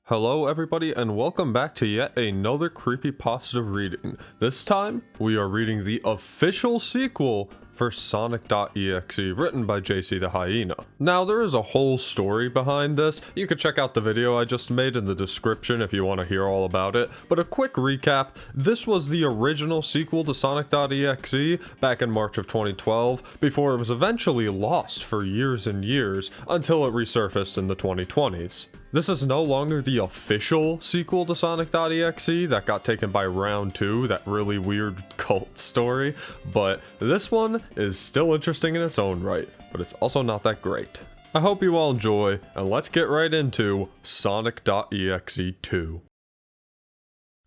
Hello everybody and welcome back to yet another Creepypasta reading. This time, we are reading the official sequel for Sonic.EXE, written by JC the Hyena. Now, there is a whole story behind this. You can check out the video I just made in the description if you want to hear all about it. But a quick recap, this was the original sequel to Sonic.EXE back in March of 2012, before it was eventually lost for years and years, until it resurfaced in the 2020s. This is no longer the official sequel to Sonic.EXE that got taken by Round 2, that really weird cult story, but this one is still interesting in its own right, but it's also not that great. I hope you all enjoy, and let's get right into Sonic.EXE 2.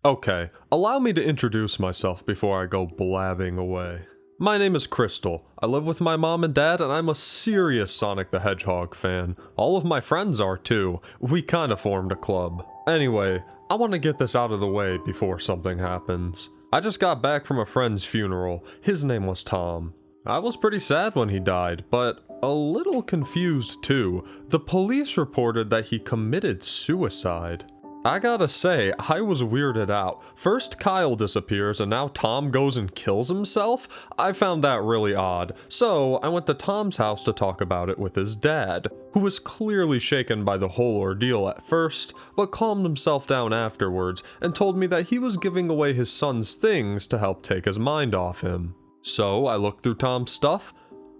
Okay, allow me to introduce myself before I go blabbing away. My name is Crystal. I live with my mom and dad, and I'm a serious Sonic the Hedgehog fan. All of my friends are too. We kinda formed a club. Anyway, I want to get this out of the way before something happens. I just got back from a friend's funeral. His name was Tom. I was pretty sad when he died, but a little confused too. The police reported that he committed suicide. I gotta say, I was weirded out. First Kyle disappears and now Tom goes and kills himself? I found that really odd, so I went to Tom's house to talk about it with his dad, who was clearly shaken by the whole ordeal at first, but calmed himself down afterwards and told me that he was giving away his son's things to help take his mind off him. So I looked through Tom's stuff,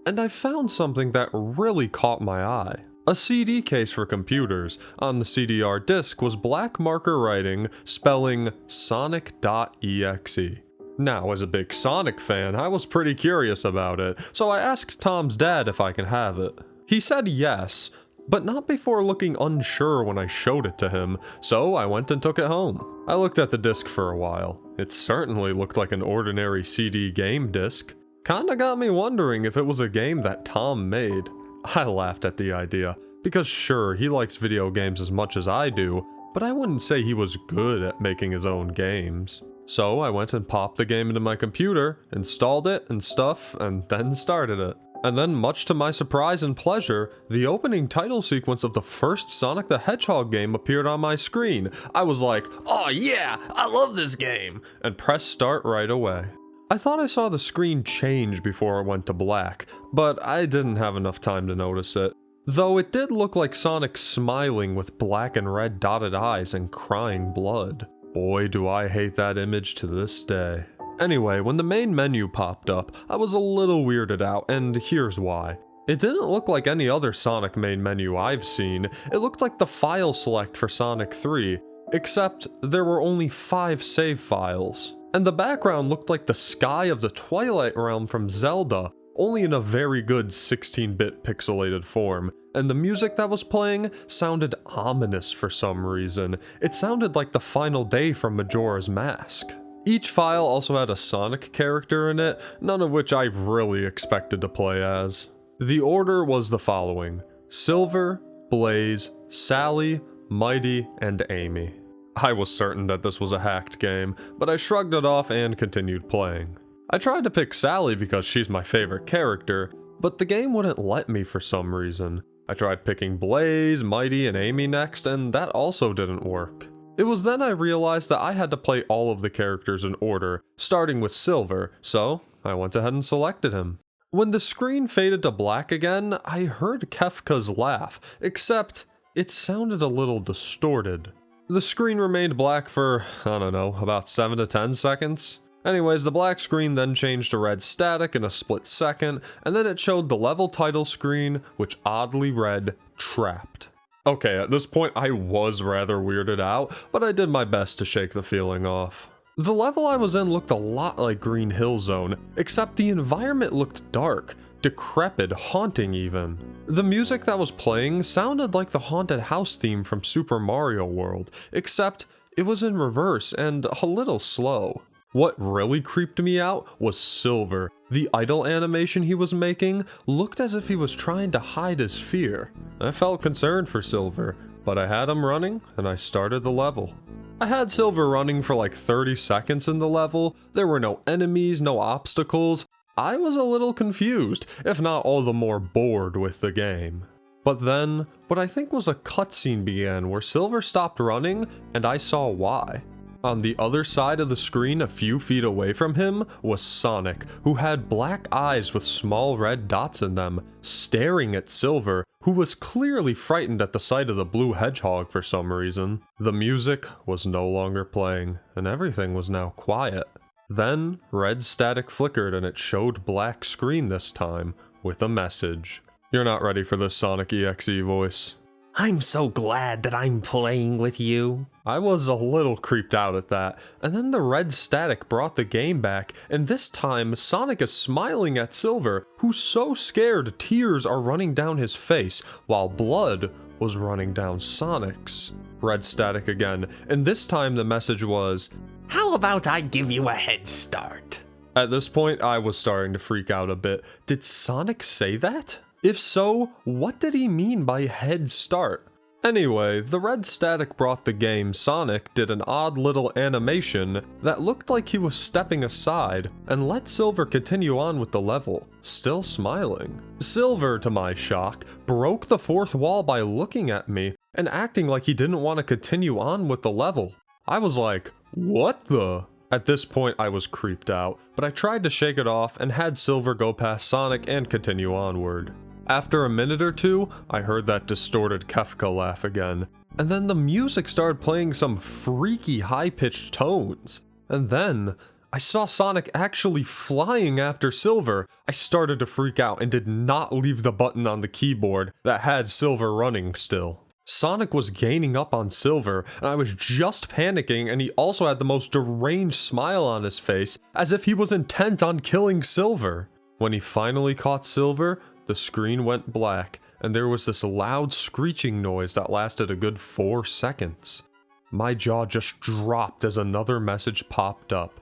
and I found something that really caught my eye. A CD case for computers. On the CDR disc was black marker writing spelling Sonic.EXE. Now, as a big Sonic fan, I was pretty curious about it, so I asked Tom's dad if I can have it. He said yes, but not before looking unsure when I showed it to him, so I went and took it home. I looked at the disc for a while. It certainly looked like an ordinary CD game disc. Kinda got me wondering if it was a game that Tom made. I laughed at the idea, because sure, he likes video games as much as I do, but I wouldn't say he was good at making his own games. So I went and popped the game into my computer, installed it and stuff, and then started it. And then, much to my surprise and pleasure, the opening title sequence of the first Sonic the Hedgehog game appeared on my screen. I was like, "Oh yeah, I love this game!" and pressed start right away. I thought I saw the screen change before it went to black, but I didn't have enough time to notice it. Though it did look like Sonic smiling with black and red dotted eyes and crying blood. Boy, do I hate that image to this day. Anyway, when the main menu popped up, I was a little weirded out, and here's why. It didn't look like any other Sonic main menu I've seen. It looked like the file select for Sonic 3, except there were only 5 save files. And the background looked like the sky of the Twilight Realm from Zelda, only in a very good 16-bit pixelated form, and the music that was playing sounded ominous for some reason. It sounded like the final day from Majora's Mask. Each file also had a Sonic character in it, none of which I really expected to play as. The order was the following: Silver, Blaze, Sally, Mighty, and Amy. I was certain that this was a hacked game, but I shrugged it off and continued playing. I tried to pick Sally because she's my favorite character, but the game wouldn't let me for some reason. I tried picking Blaze, Mighty, and Amy next, and that also didn't work. It was then I realized that I had to play all of the characters in order, starting with Silver, so I went ahead and selected him. When the screen faded to black again, I heard Kefka's laugh, except it sounded a little distorted. The screen remained black for, I don't know, about 7 to 10 seconds. Anyways, the black screen then changed to red static in a split second, and then it showed the level title screen, which oddly read, Trapped. Okay, at this point I was rather weirded out, but I did my best to shake the feeling off. The level I was in looked a lot like Green Hill Zone, except the environment looked dark, decrepit, haunting even. The music that was playing sounded like the haunted house theme from Super Mario World, except it was in reverse and a little slow. What really creeped me out was Silver. The idle animation he was making looked as if he was trying to hide his fear. I felt concerned for Silver, but I had him running and I started the level. I had Silver running for like 30 seconds in the level. There were no enemies, no obstacles. I was a little confused, if not all the more bored with the game. But then, what I think was a cutscene began where Silver stopped running, and I saw why. On the other side of the screen, a few feet away from him, was Sonic, who had black eyes with small red dots in them, staring at Silver, who was clearly frightened at the sight of the blue hedgehog for some reason. The music was no longer playing, and everything was now quiet. Then, red static flickered and it showed black screen this time, with a message. You're not ready for this Sonic.EXE voice. I'm so glad that I'm playing with you. I was a little creeped out at that, and then the red static brought the game back, and this time Sonic is smiling at Silver, who's so scared tears are running down his face, while blood was running down Sonic's. Red static again, and this time the message was, How about I give you a head start? At this point I was starting to freak out a bit. Did Sonic say that? If so, what did he mean by head start? Anyway, the red static brought the game. Sonic did an odd little animation that looked like he was stepping aside and let Silver continue on with the level, still smiling. Silver, to my shock, broke the fourth wall by looking at me and acting like he didn't want to continue on with the level. I was like, what the? At this point I was creeped out, but I tried to shake it off and had Silver go past Sonic and continue onward. After a minute or two, I heard that distorted Kefka laugh again, and then the music started playing some freaky high-pitched tones. And then, I saw Sonic actually flying after Silver. I started to freak out and did not leave the button on the keyboard that had Silver running still. Sonic was gaining up on Silver, and I was just panicking, and he also had the most deranged smile on his face, as if he was intent on killing Silver. When he finally caught Silver, the screen went black, and there was this loud screeching noise that lasted a good 4 seconds. My jaw just dropped as another message popped up.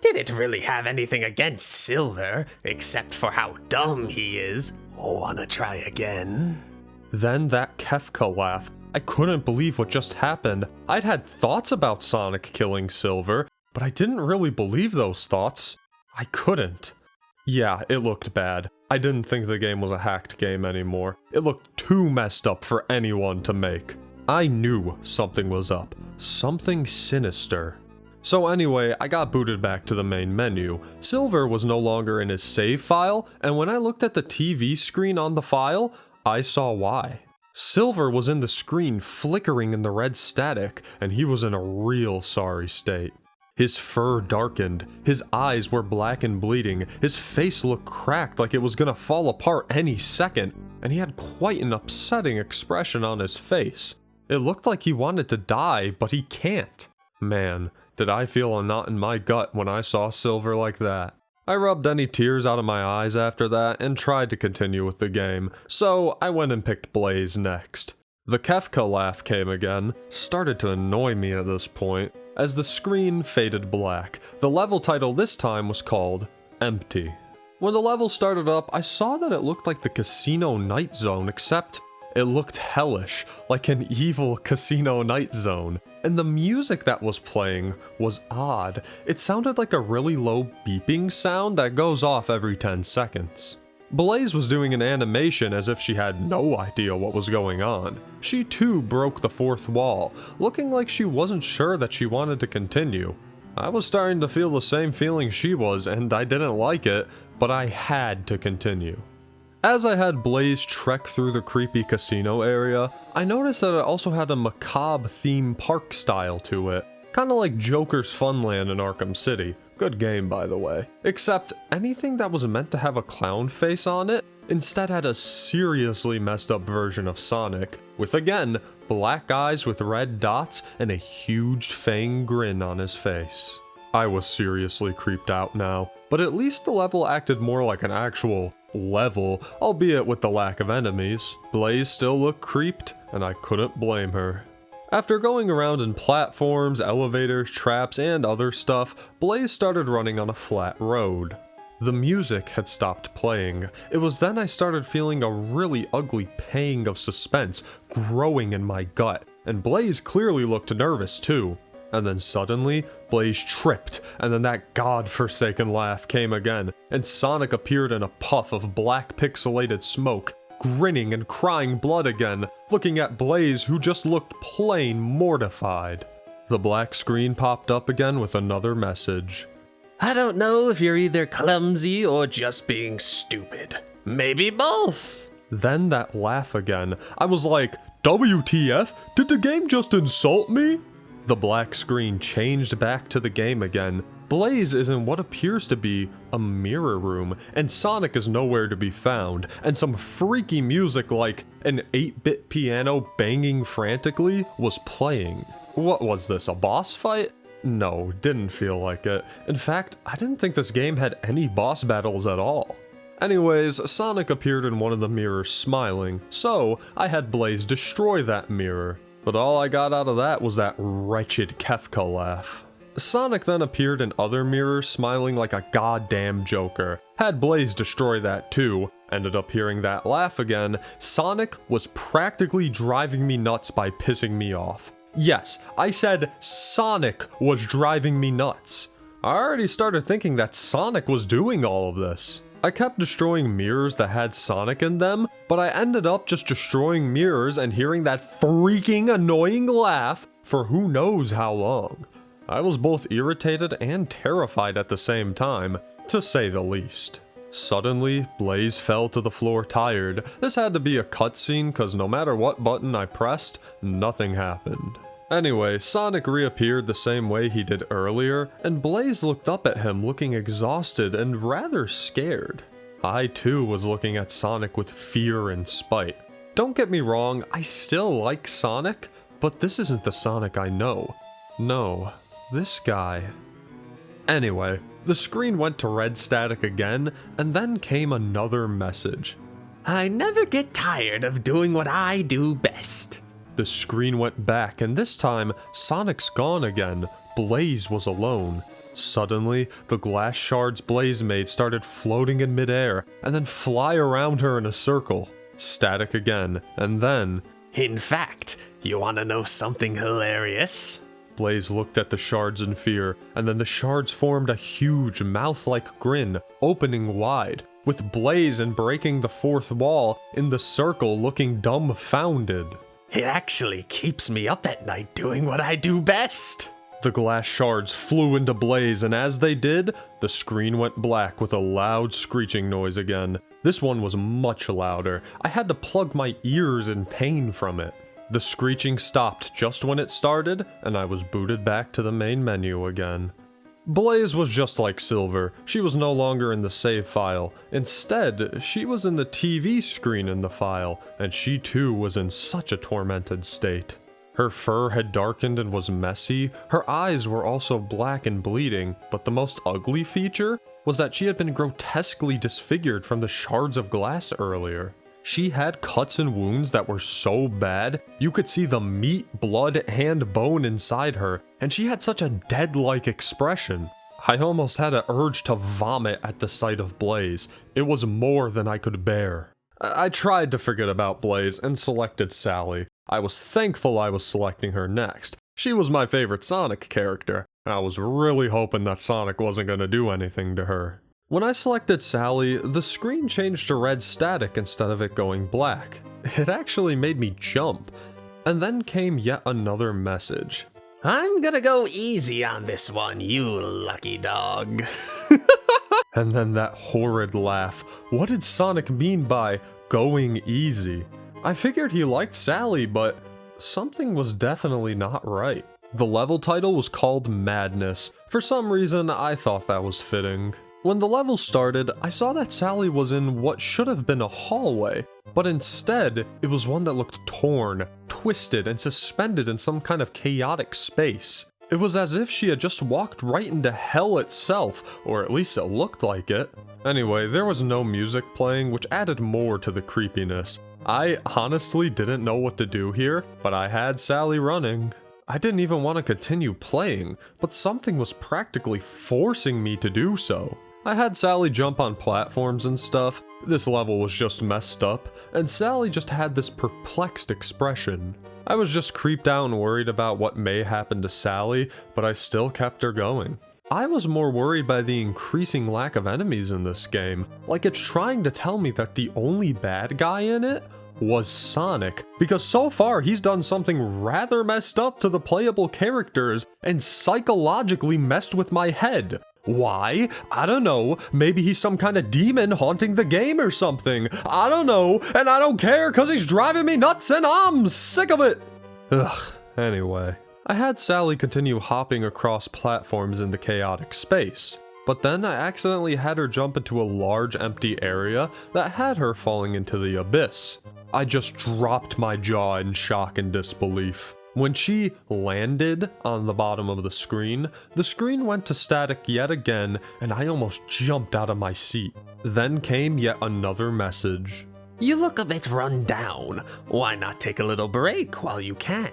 Did it really have anything against Silver, except for how dumb he is? Wanna try again? Then that Kefka laugh. I couldn't believe what just happened. I'd had thoughts about Sonic killing Silver, but I didn't really believe those thoughts. I couldn't. Yeah, it looked bad. I didn't think the game was a hacked game anymore. It looked too messed up for anyone to make. I knew something was up. Something sinister. So anyway, I got booted back to the main menu. Silver was no longer in his save file, and when I looked at the TV screen on the file, I saw why. Silver was in the screen flickering in the red static, and he was in a real sorry state. His fur darkened, his eyes were black and bleeding, his face looked cracked like it was gonna fall apart any second, and he had quite an upsetting expression on his face. It looked like he wanted to die, but he can't. Man, did I feel a knot in my gut when I saw Silver like that. I rubbed any tears out of my eyes after that and tried to continue with the game, so I went and picked Blaze next. The Kefka laugh came again, started to annoy me at this point. As the screen faded black, the level title this time was called Empty. When the level started up, I saw that it looked like the Casino Night Zone, except it looked hellish, like an evil Casino Night Zone. And the music that was playing was odd. It sounded like a really low beeping sound that goes off every 10 seconds. Blaze was doing an animation as if she had no idea what was going on. She too broke the fourth wall, looking like she wasn't sure that she wanted to continue. I was starting to feel the same feeling she was, and I didn't like it, but I had to continue. As I had Blaze trek through the creepy casino area, I noticed that it also had a macabre theme park style to it, kinda like Joker's Funland in Arkham City. Good game, by the way. Except anything that was meant to have a clown face on it instead had a seriously messed up version of Sonic, with again, black eyes with red dots and a huge fang grin on his face. I was seriously creeped out now, but at least the level acted more like an actual level, albeit with the lack of enemies. Blaze still looked creeped, and I couldn't blame her. After going around in platforms, elevators, traps, and other stuff, Blaze started running on a flat road. The music had stopped playing. It was then I started feeling a really ugly pang of suspense growing in my gut, and Blaze clearly looked nervous too. And then suddenly, Blaze tripped, and then that godforsaken laugh came again, and Sonic appeared in a puff of black pixelated smoke, grinning and crying blood again, looking at Blaze, who just looked plain mortified. The black screen popped up again with another message. I don't know if you're either clumsy or just being stupid. Maybe both. Then that laugh again. I was like, WTF? Did the game just insult me? The black screen changed back to the game again. Blaze is in what appears to be a mirror room, and Sonic is nowhere to be found, and some freaky music like an 8-bit piano banging frantically was playing. What was this, a boss fight? No, didn't feel like it. In fact, I didn't think this game had any boss battles at all. Anyways, Sonic appeared in one of the mirrors smiling, so I had Blaze destroy that mirror. But all I got out of that was that wretched Kefka laugh. Sonic then appeared in other mirrors smiling like a goddamn joker. Had Blaze destroy that too. Ended up hearing that laugh again. Sonic was practically driving me nuts by pissing me off. Yes, I said Sonic was driving me nuts. I already started thinking that Sonic was doing all of this. I kept destroying mirrors that had Sonic in them, but I ended up just destroying mirrors and hearing that freaking annoying laugh for who knows how long. I was both irritated and terrified at the same time, to say the least. Suddenly, Blaze fell to the floor tired. This had to be a cutscene cause no matter what button I pressed, nothing happened. Anyway, Sonic reappeared the same way he did earlier, and Blaze looked up at him looking exhausted and rather scared. I too was looking at Sonic with fear and spite. Don't get me wrong, I still like Sonic, but this isn't the Sonic I know. No, this guy. Anyway, the screen went to red static again, and then came another message. I never get tired of doing what I do best. The screen went back, and this time, Sonic's gone again. Blaze was alone. Suddenly, the glass shards Blaze made started floating in midair, and then fly around her in a circle. Static again, and then... In fact, you wanna know something hilarious? Blaze looked at the shards in fear, and then the shards formed a huge mouth-like grin, opening wide, with Blaze and breaking the fourth wall in the circle looking dumbfounded. It actually keeps me up at night doing what I do best. The glass shards flew into Blaze, and as they did, the screen went black with a loud screeching noise again. This one was much louder. I had to plug my ears in pain from it. The screeching stopped just when it started, and I was booted back to the main menu again. Blaze was just like Silver. She was no longer in the save file. Instead, she was in the TV screen in the file, and she too was in such a tormented state. Her fur had darkened and was messy. Her eyes were also black and bleeding, but the most ugly feature was that she had been grotesquely disfigured from the shards of glass earlier. She had cuts and wounds that were so bad, you could see the meat, blood, and bone inside her, and she had such a dead-like expression. I almost had an urge to vomit at the sight of Blaze. It was more than I could bear. I tried to forget about Blaze and selected Sally. I was thankful I was selecting her next. She was my favorite Sonic character, and I was really hoping that Sonic wasn't going to do anything to her. When I selected Sally, the screen changed to red static instead of it going black. It actually made me jump. And then came yet another message. I'm gonna go easy on this one, you lucky dog. And then that horrid laugh. What did Sonic mean by going easy? I figured he liked Sally, but something was definitely not right. The level title was called Madness. For some reason, I thought that was fitting. When the level started, I saw that Sally was in what should have been a hallway, but instead, it was one that looked torn, twisted, and suspended in some kind of chaotic space. It was as if she had just walked right into hell itself, or at least it looked like it. Anyway, there was no music playing, which added more to the creepiness. I honestly didn't know what to do here, but I had Sally running. I didn't even want to continue playing, but something was practically forcing me to do so. I had Sally jump on platforms and stuff. This level was just messed up, and Sally just had this perplexed expression. I was just creeped out and worried about what may happen to Sally, but I still kept her going. I was more worried by the increasing lack of enemies in this game. Like, it's trying to tell me that the only bad guy in it was Sonic, because so far he's done something rather messed up to the playable characters and psychologically messed with my head. Why? I don't know. Maybe he's some kind of demon haunting the game or something. I don't know, and I don't care because he's driving me nuts and I'm sick of it. Ugh, anyway. I had Sally continue hopping across platforms in the chaotic space, but then I accidentally had her jump into a large empty area that had her falling into the abyss. I just dropped my jaw in shock and disbelief. When she landed on the bottom of the screen went to static yet again, and I almost jumped out of my seat. Then came yet another message. You look a bit run down. Why not take a little break while you can?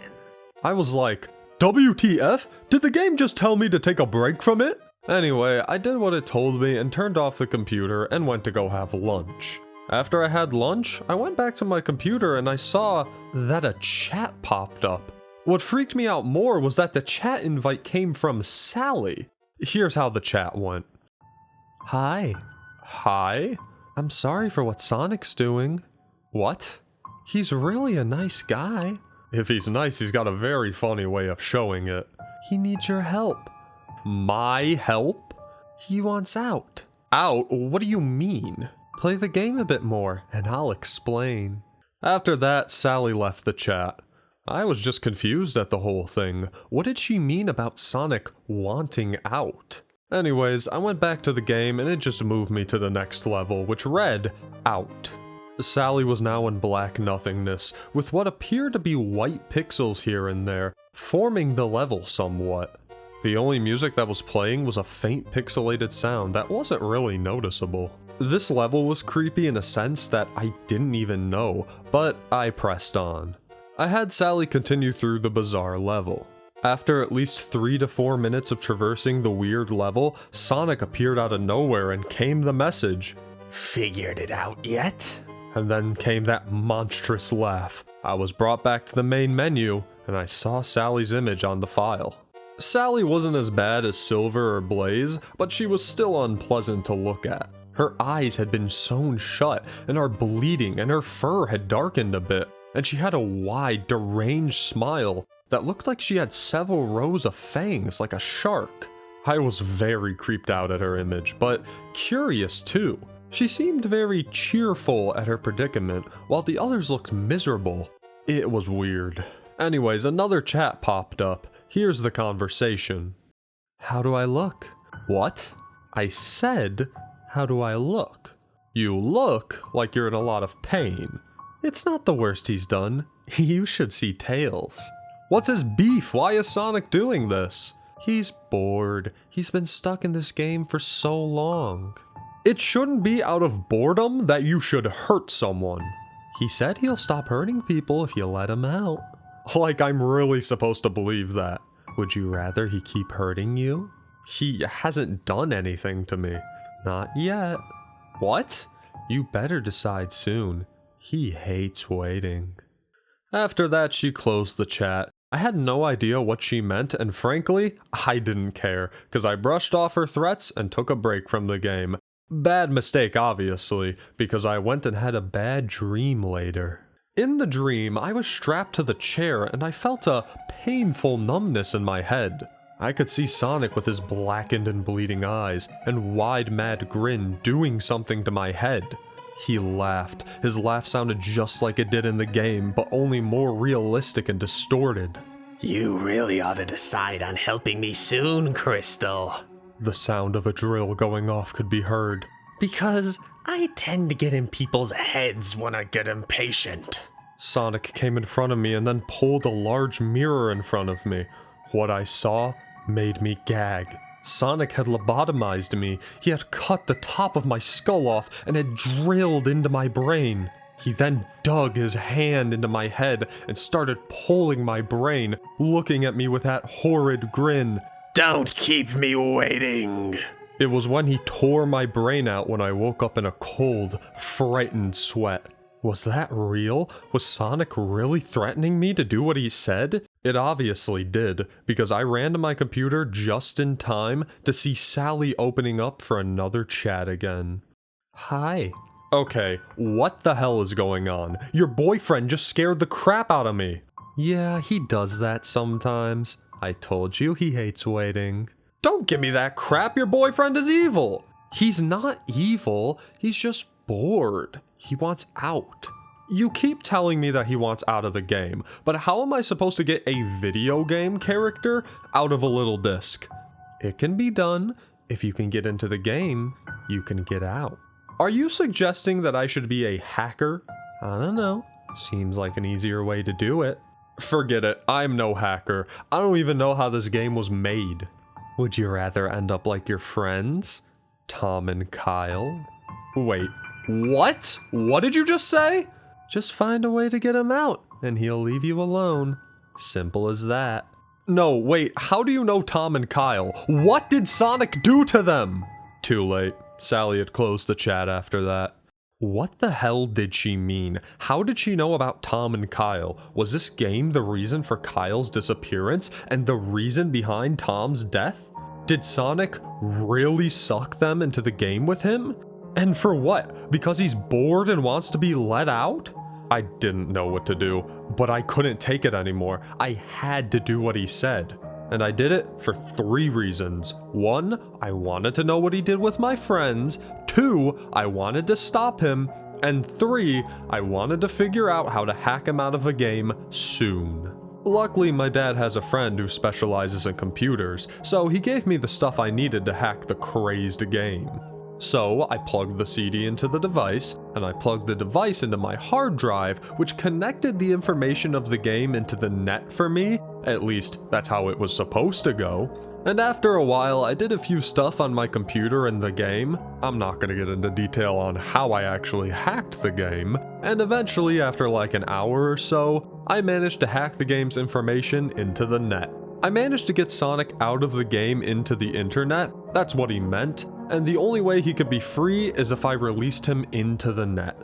I was like, WTF? Did the game just tell me to take a break from it? Anyway, I did what it told me and turned off the computer and went to go have lunch. After I had lunch, I went back to my computer and I saw that a chat popped up. What freaked me out more was that the chat invite came from Sally. Here's how the chat went. Hi. Hi? I'm sorry for what Sonic's doing. What? He's really a nice guy. If he's nice, he's got a very funny way of showing it. He needs your help. My help? He wants out. Out? What do you mean? Play the game a bit more, and I'll explain. After that, Sally left the chat. I was just confused at the whole thing. What did she mean about Sonic wanting out? Anyways, I went back to the game and it just moved me to the next level, which read, out. Sally was now in black nothingness, with what appeared to be white pixels here and there, forming the level somewhat. The only music that was playing was a faint pixelated sound that wasn't really noticeable. This level was creepy in a sense that I didn't even know, but I pressed on. I had Sally continue through the bizarre level. After at least 3 to 4 minutes of traversing the weird level, Sonic appeared out of nowhere and came the message. Figured it out yet? And then came that monstrous laugh. I was brought back to the main menu, and I saw Sally's image on the file. Sally wasn't as bad as Silver or Blaze, but she was still unpleasant to look at. Her eyes had been sewn shut and are bleeding, and her fur had darkened a bit, and she had a wide, deranged smile that looked like she had several rows of fangs like a shark. I was very creeped out at her image, but curious too. She seemed very cheerful at her predicament, while the others looked miserable. It was weird. Anyways, another chat popped up. Here's the conversation. How do I look? What? I said, how do I look? You look like you're in a lot of pain. It's not the worst he's done. You should see Tails. What's his beef? Why is Sonic doing this? He's bored. He's been stuck in this game for so long. It shouldn't be out of boredom that you should hurt someone. He said he'll stop hurting people if you let him out. Like I'm really supposed to believe that. Would you rather he keep hurting you? He hasn't done anything to me. Not yet. What? You better decide soon. He hates waiting. After that, she closed the chat. I had no idea what she meant, and frankly, I didn't care, because I brushed off her threats and took a break from the game. Bad mistake, obviously, because I went and had a bad dream later. In the dream, I was strapped to the chair and I felt a painful numbness in my head. I could see Sonic with his blackened and bleeding eyes and wide mad grin doing something to my head. He laughed. His laugh sounded just like it did in the game, but only more realistic and distorted. You really ought to decide on helping me soon, Crystal. The sound of a drill going off could be heard. Because I tend to get in people's heads when I get impatient. Sonic came in front of me and then pulled a large mirror in front of me. What I saw made me gag. Sonic had lobotomized me. He had cut the top of my skull off and had drilled into my brain. He then dug his hand into my head and started pulling my brain, looking at me with that horrid grin. Don't keep me waiting. It was when he tore my brain out when I woke up in a cold, frightened sweat. Was that real? Was Sonic really threatening me to do what he said? It obviously did, because I ran to my computer just in time to see Sally opening up for another chat again. Hi. Okay, what the hell is going on? Your boyfriend just scared the crap out of me. Yeah, he does that sometimes. I told you he hates waiting. Don't give me that crap, your boyfriend is evil. He's not evil, he's just bored. He wants out. You keep telling me that he wants out of the game, but how am I supposed to get a video game character out of a little disc? It can be done. If you can get into the game, you can get out. Are you suggesting that I should be a hacker? I don't know. Seems like an easier way to do it. Forget it. I'm no hacker. I don't even know how this game was made. Would you rather end up like your friends? Tom and Kyle? Wait, what? What did you just say? Just find a way to get him out, and he'll leave you alone. Simple as that. No, wait, how do you know Tom and Kyle? What did Sonic do to them? Too late. Sally had closed the chat after that. What the hell did she mean? How did she know about Tom and Kyle? Was this game the reason for Kyle's disappearance and the reason behind Tom's death? Did Sonic really suck them into the game with him? And for what? Because he's bored and wants to be let out? I didn't know what to do, but I couldn't take it anymore. I had to do what he said. And I did it for 3 reasons. 1, I wanted to know what he did with my friends. 2, I wanted to stop him. And 3, I wanted to figure out how to hack him out of a game soon. Luckily, my dad has a friend who specializes in computers, so he gave me the stuff I needed to hack the crazed game. So I plugged the CD into the device, and I plugged the device into my hard drive, which connected the information of the game into the net for me. At least, that's how it was supposed to go. And after a while, I did a few stuff on my computer in the game. I'm not gonna get into detail on how I actually hacked the game. And eventually, after like an hour or so, I managed to hack the game's information into the net. I managed to get Sonic out of the game into the internet. That's what he meant. And the only way he could be free is if I released him into the net.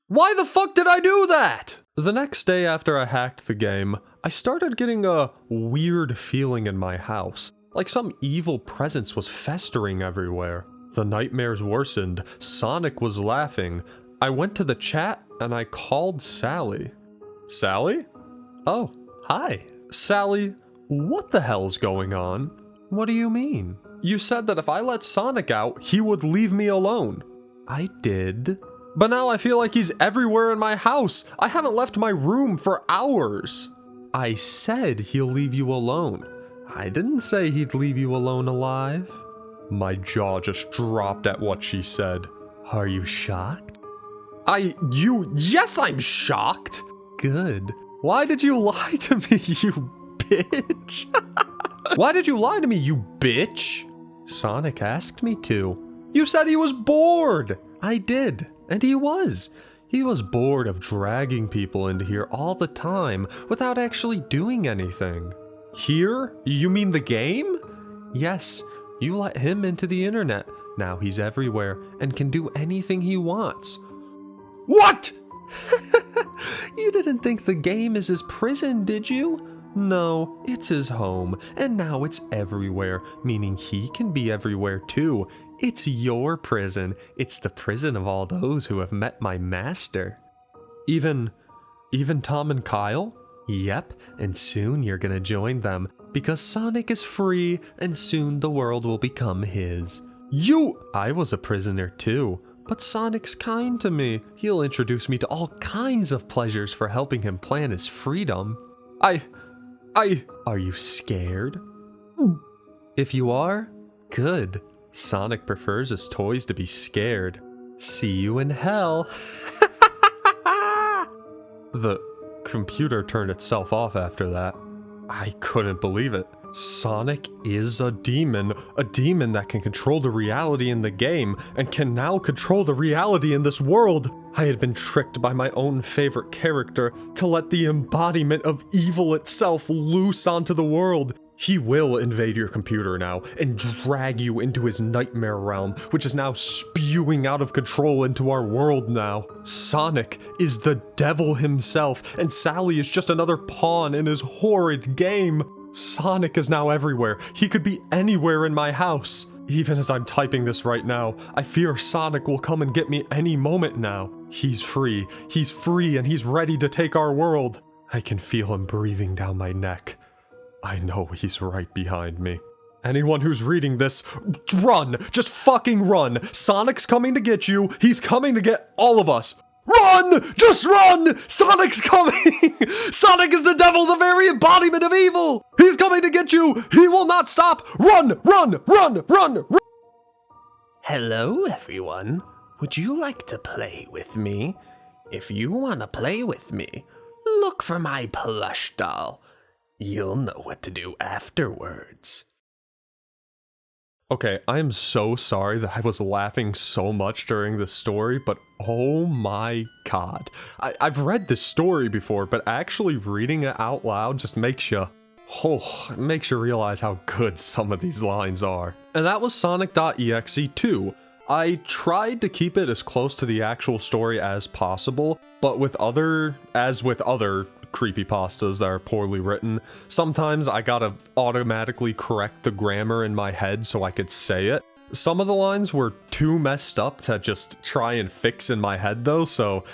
Why the fuck did I do that? The next day after I hacked the game, I started getting a weird feeling in my house, like some evil presence was festering everywhere. The nightmares worsened, Sonic was laughing. I went to the chat and I called Sally. Sally? Oh, hi. Sally, what the hell's going on? What do you mean? You said that if I let Sonic out, he would leave me alone. I did. But now I feel like he's everywhere in my house. I haven't left my room for hours. I said he'll leave you alone. I didn't say he'd leave you alone alive. My jaw just dropped at what she said. Are you shocked? Yes, I'm shocked. Good. Why did you lie to me, you bitch? Why did you lie to me, you bitch? Sonic asked me to. You said he was bored. I did, and he was. He was bored of dragging people into here all the time without actually doing anything. Here? You mean the game? Yes, you let him into the internet. Now he's everywhere and can do anything he wants. What? You didn't think the game is his prison, did you? No, it's his home, and now it's everywhere, meaning he can be everywhere too. It's your prison. It's the prison of all those who have met my master. Even Tom and Kyle? Yep, and soon you're gonna join them, because Sonic is free, and soon the world will become his. I was a prisoner too, but Sonic's kind to me. He'll introduce me to all kinds of pleasures for helping him plan his freedom. Are you scared? If you are, good. Sonic prefers his toys to be scared. See you in hell. The computer turned itself off after that. I couldn't believe it. Sonic is a demon that can control the reality in the game, and can now control the reality in this world. I had been tricked by my own favorite character to let the embodiment of evil itself loose onto the world. He will invade your computer now and drag you into his nightmare realm, which is now spewing out of control into our world now. Sonic is the devil himself, and Sally is just another pawn in his horrid game. Sonic is now everywhere. He could be anywhere in my house. Even as I'm typing this right now, I fear Sonic will come and get me any moment now. He's free, and he's ready to take our world. I can feel him breathing down my neck. I know he's right behind me. Anyone who's reading this, run! Just fucking run! Sonic's coming to get you! He's coming to get all of us! Run! Just run! Sonic's coming! Sonic is the devil, the very embodiment of evil! He's coming to get you! He will not stop! Run! Run! Run! Run! Run! Hello, everyone. Would you like to play with me? If you want to play with me, look for my plush doll. You'll know what to do afterwards. Okay, I am so sorry that I was laughing so much during this story, but oh my god. I've read this story before, but actually reading it out loud just makes you realize how good some of these lines are. And that was Sonic.EXE 2. I tried to keep it as close to the actual story as possible, but with other creepypastas that are poorly written, sometimes I gotta automatically correct the grammar in my head so I could say it. Some of the lines were too messed up to just try and fix in my head though, so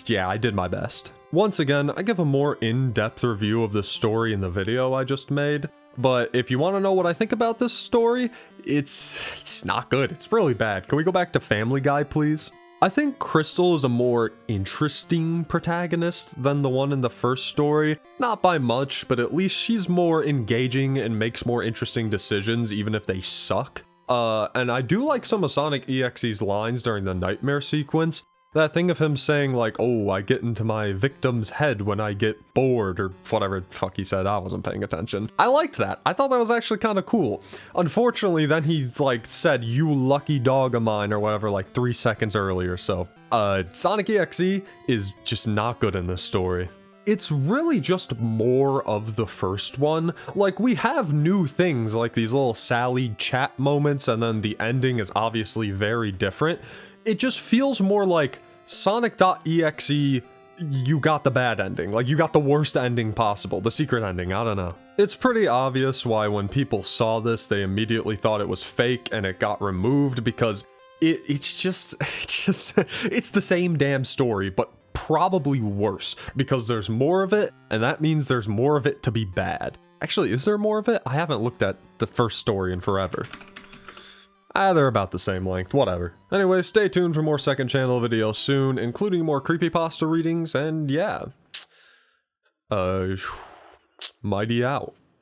yeah, I did my best. Once again, I give a more in-depth review of the story in the video I just made, but if you want to know what I think about this story, it's not good. It's really bad. Can we go back to Family Guy, please? I think Crystal is a more interesting protagonist than the one in the first story. Not by much, but at least she's more engaging and makes more interesting decisions even if they suck. And I do like some of Sonic.EXE's lines during the nightmare sequence. That thing of him saying like, oh, I get into my victim's head when I get bored, or whatever the fuck he said, I wasn't paying attention. I liked that. I thought that was actually kind of cool. Unfortunately, then he's like said, you lucky dog of mine, or whatever, like 3 seconds earlier, so. Sonic.EXE is just not good in this story. It's really just more of the first one. Like, we have new things, like these little Sally chat moments, and then the ending is obviously very different. It just feels more like Sonic.EXE, you got the bad ending. Like, you got the worst ending possible. The secret ending, I don't know. It's pretty obvious why when people saw this, they immediately thought it was fake and it got removed, because it's the same damn story, but probably worse, because there's more of it, and that means there's more of it to be bad. Actually, is there more of it? I haven't looked at the first story in forever. They're about the same length, whatever. Anyway, stay tuned for more second channel videos soon, including more creepypasta readings, and yeah. Mighty out.